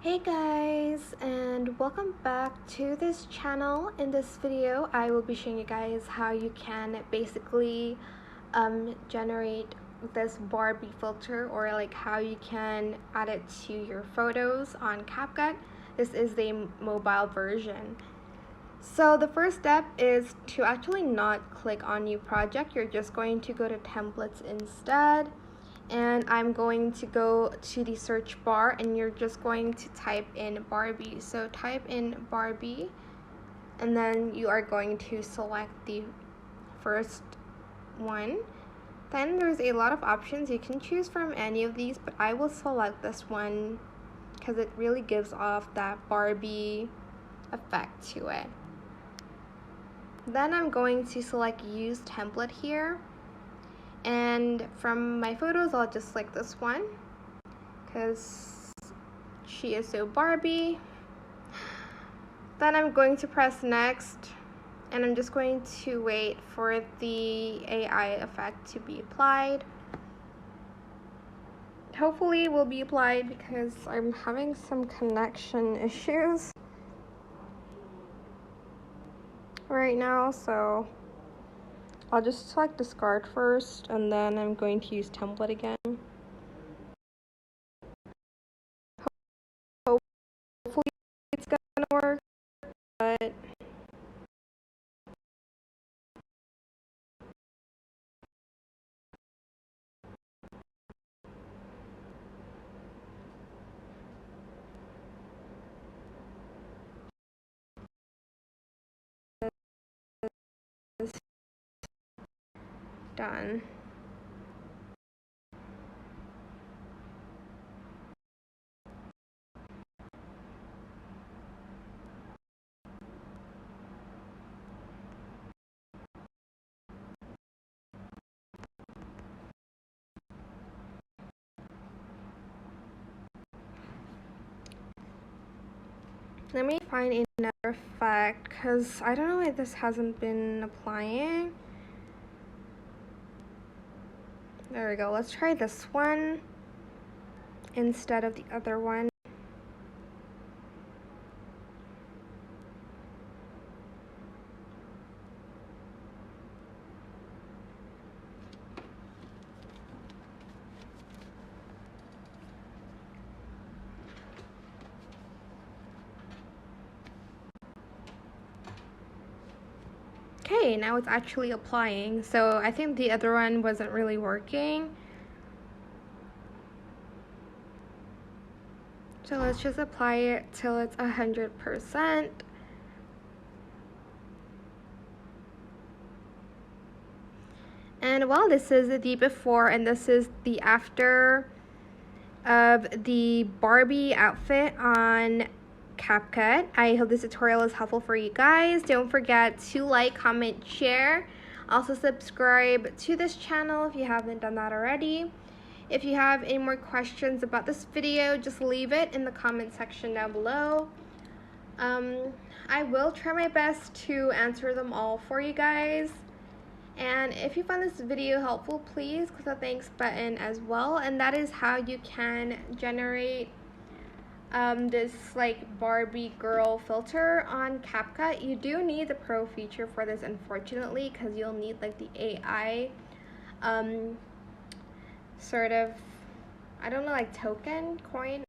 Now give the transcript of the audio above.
Hey guys, and welcome back to this channel. In this video I will be showing you guys how you can basically generate this Barbie filter, or like how you can add it to your photos on Capcut. This is the mobile version. So the first step is to actually not click on new project. You're just going to go to templates instead, and I'm going to go to the search bar and you're just going to type in Barbie. So type in Barbie and then you are going to select the first one. Then there's a lot of options. You can choose from any of these, but I will select this one because it really gives off that Barbie effect to it. Then I'm going to select use template here, and from my photos I'll just select this one because she is so Barbie. Then I'm going to press next, and I'm just going to wait for the AI effect to be applied. Hopefully it will be applied because I'm having some connection issues right now, so I'll just select discard first and then I'm going to use template again. Hopefully it's gonna work, but done. Let me find another effect because I don't know why this hasn't been applying. There we go. Let's try this one instead of the other one. Okay, now it's actually applying. So I think the other one wasn't really working. So let's just apply it till it's 100%. And well, this is the before and this is the after of the Barbie outfit on Capcut. I hope this tutorial is helpful for you guys. Don't forget to like, comment, share. Also subscribe to this channel if you haven't done that already. If you have any more questions about this video, just leave it in the comment section down below. I will try my best to answer them all for you guys. And if you found this video helpful, please click the thanks button as well. And that is how you can generate this like Barbie girl filter on Capcut. You do need the pro feature for this, unfortunately, because you'll need like the AI sort of, I don't know, like token coin